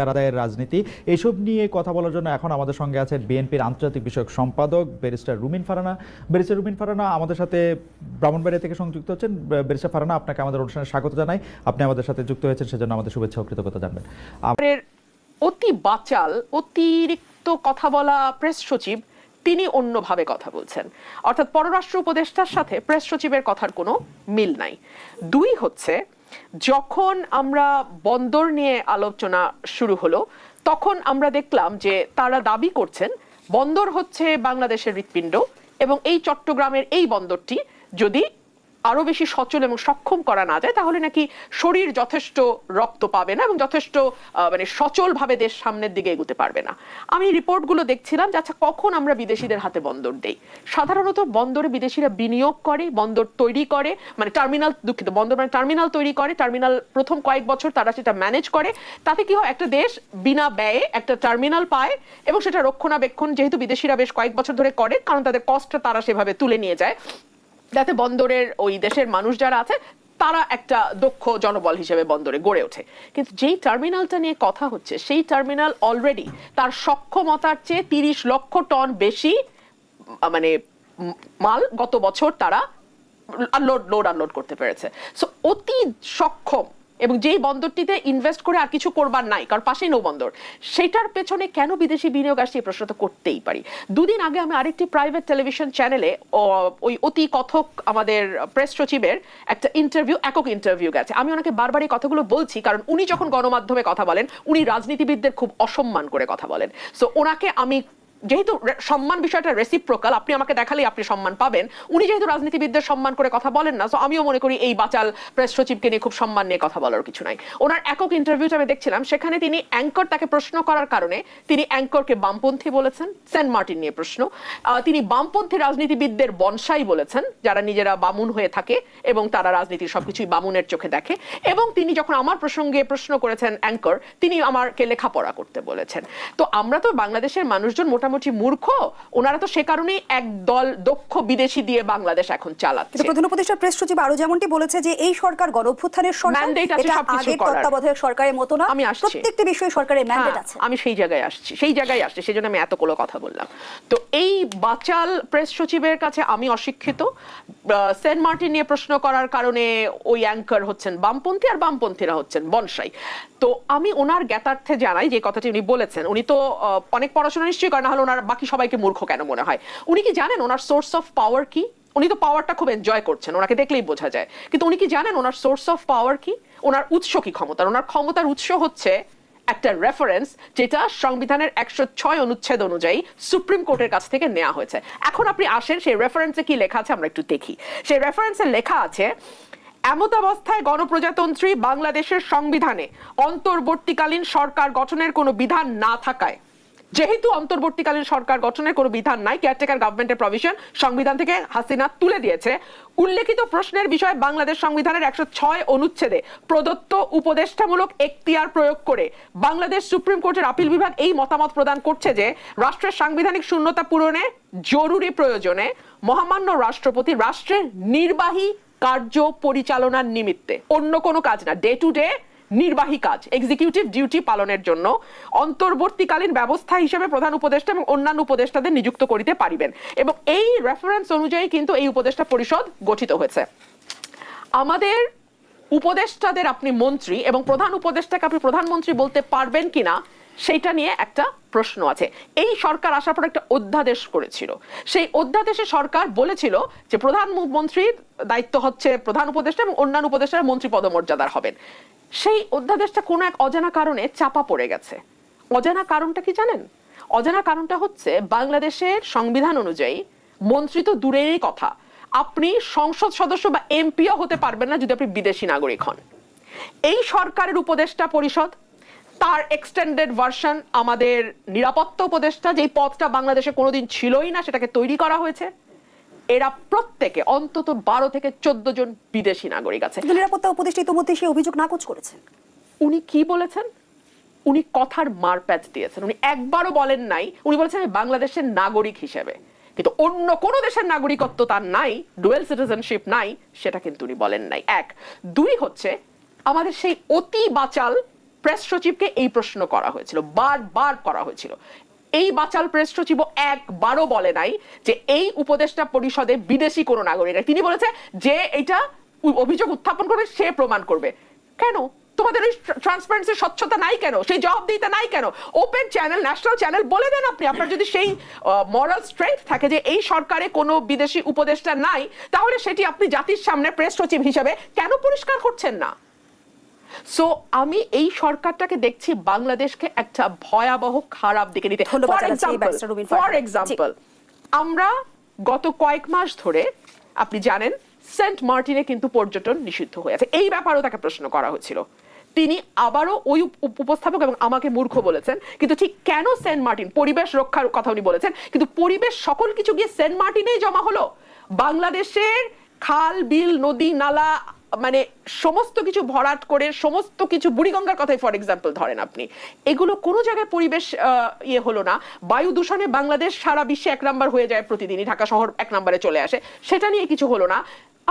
আদায়ের রাজনীতি এসব নিয়ে কথা বলার জন্য এখন আমাদের সঙ্গে আছেন বিএনপির আন্তর্জাতিক বিষয়ক সম্পাদক ব্যারিস্টার রুমিন ফারহানা। ব্যারিস্টার রুমিন ফারহানা আমাদের সাথে ব্রাহ্মণবাড়িয়া থেকে সংযুক্ত হচ্ছেন। ব্যারিস্টার ফারহানা, আপনাকে আমাদের অনুষ্ঠানে স্বাগত জানাই। আপনি আমাদের সাথে যুক্ত হয়েছেন, সেজন্য আমাদের শুভেচ্ছা ও কৃতজ্ঞতা জানাবেন। অতি বাচাল, অতিরিক্ত কথা বলা প্রেস সচিব তিনি অন্যভাবে কথা বলছেন, অর্থাৎ পররাষ্ট্র উপদেষ্টার সাথে প্রেস সচিবের কথার কোনো মিল নাই। দুই হচ্ছে, যখন আমরা বন্দর নিয়ে আলোচনা শুরু হলো তখন আমরা দেখলাম যে তারা দাবি করছেন বন্দর হচ্ছে বাংলাদেশের হৃৎপিণ্ড এবং এই চট্টগ্রামের এই বন্দরটি যদি আরো বেশি সচল এবং সক্ষম করা না যায় তাহলে নাকি শরীর যথেষ্ট রক্ত পাবে না এবং যথেষ্ট সচলভাবে দেশ সামনের দিকে এগোতে পারবে না। আমি রিপোর্টগুলো দেখছিলাম যে আচ্ছা কখন আমরা বিদেশিদের হাতে বন্দর দেই? সাধারণত বন্দরে বিদেশিরা বিনিয়োগ করে, বন্দর তৈরি করে, বন্দর মানে টার্মিনাল তৈরি করে, টার্মিনাল প্রথম কয়েক বছর তারা সেটা ম্যানেজ করে। তাতে কি হয়, একটা দেশ বিনা ব্যয়ে একটা টার্মিনাল পায় এবং সেটা রক্ষণাবেক্ষণ যেহেতু বিদেশিরা বেশ কয়েক বছর ধরে করে, কারণ তাদের কষ্টটা তারা সেভাবে তুলে নিয়ে যায়, যাতে বন্দরের ওই দেশের মানুষ যারা আছে তারা একটা দক্ষ জনবল হিসেবে বন্দরে গড়ে ওঠে। কিন্তু যেই টার্মিনালটা নিয়ে কথা হচ্ছে সেই টার্মিনাল অলরেডি তার সক্ষমতার চেয়ে 30 লক্ষ টন বেশি মাল গত বছর তারা আনলোড করতে পেরেছে। সো অতি সক্ষম, এবং যেই বন্দরটিতে ইনভেস্ট করে আর কিছু করবার নাই, কারণ পাশেই নৌবন্দর, সেটার পেছনে কেন বিদেশি বিনিয়োগ আসছে এই প্রশ্ন তো করতেই পারি। দুদিন আগে আমি আরেকটি প্রাইভেট টেলিভিশন চ্যানেলে ওই অতি কথক আমাদের প্রেস সচিবের একটা একক ইন্টারভিউ গেছে। আমি ওনাকে বারবার এই কথাগুলো বলছি কারণ উনি যখন গণমাধ্যমে কথা বলেন উনি রাজনীতিবিদদের খুব অসম্মান করে কথা বলেন। সো ওনাকে আমি, যেহেতু সম্মান বিষয়টা রেসিপ্রোকাল, আপনি আমাকে দেখালেই আপনি সম্মান পাবেন, উনি যেহেতু রাজনীতিবিদদের সম্মান করে কথা বলেন না, তো আমিও মনে করি এই বাচাল প্রেস সচিবকে নিয়ে খুব সম্মান নিয়ে কথা বলার কিছু নাই। ওনার একক ইন্টারভিউটা আমি দেখছিলাম, সেখানে তিনি অ্যাঙ্কর তাকে প্রশ্ন করার কারণে তিনি অ্যাঙ্করকে বামপন্থী বলেছেন, সেন্ট মার্টিন নিয়ে প্রশ্ন, তিনি বামপন্থী রাজনীতিবিদদের বনসাই বলেছেন যারা নিজেরা বামুন হয়ে থাকে এবং তারা রাজনীতির সবকিছুই বামুনের চোখে দেখে, এবং তিনি যখন আমার প্রসঙ্গে প্রশ্ন করেছেন অ্যাঙ্কর, তিনি আমাকে লেখাপড়া করতে বলেছেন। তো আমরা তো বাংলাদেশের মানুষজন মোটামুটি মূর্খ, ওনারা তো সে কারণেই একদল দক্ষ বিদেশি দিয়ে বাংলাদেশ এখন চালাচ্ছে। প্রধান উপদেষ্টা প্রেস সচিব আরো যেমনটি বলেছে যে এই সরকার গণঅভ্যুত্থানের সরকার, এটা আগের তত্ত্বাবধায়ক সরকারের মতো না, প্রত্যেকটি বিষয়ে সরকারের ম্যান্ডেট আছে। আমি সেই জায়গায় আসছি, সেজন্য আমি এতগুলো কথা বললাম। তো এই বাচাল প্রেস সচিবের কাছে আমি অশিক্ষিত। সেন্ট মার্টিন নিয়ে প্রশ্ন করার কারণে ওই অ্যাঙ্কর হচ্ছেন বামপন্থী আর বামপন্থীরা হচ্ছেন বনসাই। তো আমি ওনার জ্ঞাতার্থে জানাই যে কথাটি উনি বলেছেন, উনি তো অনেক পড়াশোনা নিশ্চয়ই করেন, না হলে ওনার বাকি সবাইকে মূর্খ কেন মনে হয়? উনি কি জানেন ওনার সোর্স অফ পাওয়ার কি? উনি তো পাওয়ারটা খুব এনজয় করছেন, ওনাকে দেখলেই বোঝা যায়, কিন্তু উনি কি জানেন ওনার সোর্স অফ পাওয়ার কি? ওনার উৎস কি ক্ষমতার? ওনার ক্ষমতার উৎস হচ্ছে একটা রেফারেন্স যেটা সংবিধানের 106 অনুচ্ছেদ অনুযায়ী সুপ্রিম কোর্টের কাছ থেকে নেওয়া হয়েছে। এখন আপনি আসেন সেই রেফারেন্সে কি লেখা আছে আমরা একটু দেখি। সেই রেফারেন্সে লেখা আছে, এমত অবস্থায় গণপ্রজাতন্ত্রী বাংলাদেশের সংবিধানে অন্তর্বর্তীকালীন সরকার গঠনের কোনো বিধান না থাকায়, যেহেতু অন্তর্বর্তীকালীন সরকার গঠনের কোনো বিধান নাই, কেয়ারটেকার গভর্নমেন্টের প্রভিশন সংবিধান থেকে হাসিনা তুলে দিয়েছে, উল্লেখিত প্রশ্নের বিষয়ে বাংলাদেশ সংবিধানের 106 অনুচ্ছেদে প্রদত্ত উপদেষ্টামূলক এখতিয়ার প্রয়োগ করে বাংলাদেশ সুপ্রিম কোর্টের আপিল বিভাগ এই মতামত প্রদান করছে যে রাষ্ট্রের সাংবিধানিক শূন্যতা পূরণে জরুরি প্রয়োজনে মহামান্য রাষ্ট্রপতি রাষ্ট্রের নির্বাহী কার্য পরিচালনার নিমিত্তে, অন্য কোনো কাজ না, ডে টু ডে নির্বাহী কাজ, এক্সিকিউটিভ ডিউটি পালনের জন্য অন্তর্বর্তীকালীন ব্যবস্থা হিসেবে প্রধান উপদেষ্টা এবং অন্যান্য উপদেষ্টাদের নিযুক্ত করিতে পারিবেন। এবং এই রেফারেন্স অনুযায়ী কিন্তু এই উপদেষ্টা পরিষদ গঠিত হয়েছে। আমাদের উপদেষ্টাদের আপনি মন্ত্রী এবং প্রধান উপদেষ্টাকে আপনি প্রধানমন্ত্রী বলতে পারবেন কিনা সেইটা নিয়ে একটা প্রশ্ন আছে। এই সরকার আসার পর একটা অধ্যাদেশ করেছিল, সেই অধ্যাদেশে সরকার বলেছিল যে প্রধানমন্ত্রীর দায়িত্ব হচ্ছে প্রধান উপদেষ্টা এবং অন্যান্য উপদেষ্টারা মন্ত্রী পদমর্যাদার হবেন। সেই অধ্যাদেশটা কোনো এক অজানা কারণে চাপা পড়ে গেছে। অজানা কারণটা কি জানেন? অজানা কারণটা হচ্ছে বাংলাদেশের সংবিধান অনুযায়ী মন্ত্রী তো দূরেরই কথা, আপনি সংসদ সদস্য বা এমপিও হতে পারবেন না যদি আপনি বিদেশি নাগরিক হন। এই সরকারের উপদেষ্টা পরিষদ, তার এক্সটেন্ডেড ভার্সন আমাদের নিরাপত্তা উপদেষ্টা, যেই পদটা বাংলাদেশে কোনোদিন ছিলই না, সেটাকে তৈরি করা হয়েছে, এরা প্রত্যেকে অন্তত 12 থেকে 14 জন বিদেশি নাগরিক আছে। নিরাপত্তা উপদেষ্টা ইতিমধ্যে সেই অভিযোগ নাকচ করেছেন। উনি কি বলেছেন? উনি কথার মারপ্যাচ দিয়েছেন। উনি একবারও বলেন নাই, উনি বলেছেন আমি বাংলাদেশের নাগরিক হিসেবে, কিন্তু অন্য কোন দেশের নাগরিকত্ব তার নাই, ডুয়েল সিটিজেনশিপ নাই, সেটা কিন্তু উনি বলেন নাই। এক। দুই হচ্ছে, আমাদের সেই অতি বাচাল প্রেস সচিবকে এই প্রশ্ন করা হয়েছিল, বারবার করা হয়েছিল। এই বাচাল প্রেস সচিব একবারও বলে নাই যে এই উপদেষ্টা পরিষদে বিদেশি কোনো নাগরিক। তিনি বলেছে যে এটা অভিযোগ উত্থাপন করবে সে প্রমাণ করবে। কেন তোমাদের এই ট্রান্সপারেন্সি, স্বচ্ছতা নাই কেন? সেই জবাবদিহিতা নাই কেন? ওপেন চ্যানেল, ন্যাশনাল চ্যানেল বলে দেন আপনি। আপনার যদি সেই মরাল স্ট্রেংথ থাকে যে এই সরকারে কোনো বিদেশি উপদেষ্টা নাই, তাহলে সেটি আপনি জাতির সামনে প্রেস সচিব হিসেবে কেন পরিষ্কার করছেন না? সো আমি এই সরকারটাকে দেখছি বাংলাদেশকে একটা ভয়াবহ খারাপ দিকে নিতে। ফর এক্সাম্পল, আমরা গত কয়েক মাস ধরে, আপনি জানেন, সেন্ট মার্টিনে কিন্তু পর্যটন নিষিদ্ধ হয়ে আছে। এই ব্যাপারেও তাকে প্রশ্ন করা হয়েছিল। তিনি আবারও ওই উপস্থাপক এবং আমাকে মূর্খ বলেছেন। কিন্তু ঠিক কেন সেন্ট মার্টিন, পরিবেশ রক্ষার কথা উনি বলেছেন, কিন্তু পরিবেশ সকল কিছু গিয়ে সেন্ট মার্টিনেই জমা হলো। বাংলাদেশের খাল, বিল, নদী, নালা, মানে সমস্ত কিছু ভরাট করে, সমস্ত কিছু, বুড়িগঙ্গার কথাই ফর এক্সাম্পল ধরেন আপনি, এগুলো কোনো জায়গায় পরিবেশ হলো না। বায়ু দূষণে বাংলাদেশ সারা বিশ্বে 1 নাম্বার হয়ে যায় প্রতিদিনই, ঢাকা শহর 1 নম্বরে চলে আসে, সেটা নিয়ে কিছু হলো না।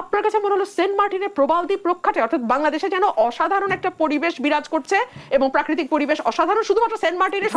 আপনার কাছে মনে হলো সেন্ট মার্টিনের প্রবাল দ্বীপ রক্ষাতে, অর্থাৎ বাংলাদেশে যেন অসাধারণ একটা পরিবেশ বিরাজ করছে এবং প্রাকৃতিক পরিবেশ অসাধারণ, শুধুমাত্র সেন্ট মার্টিনের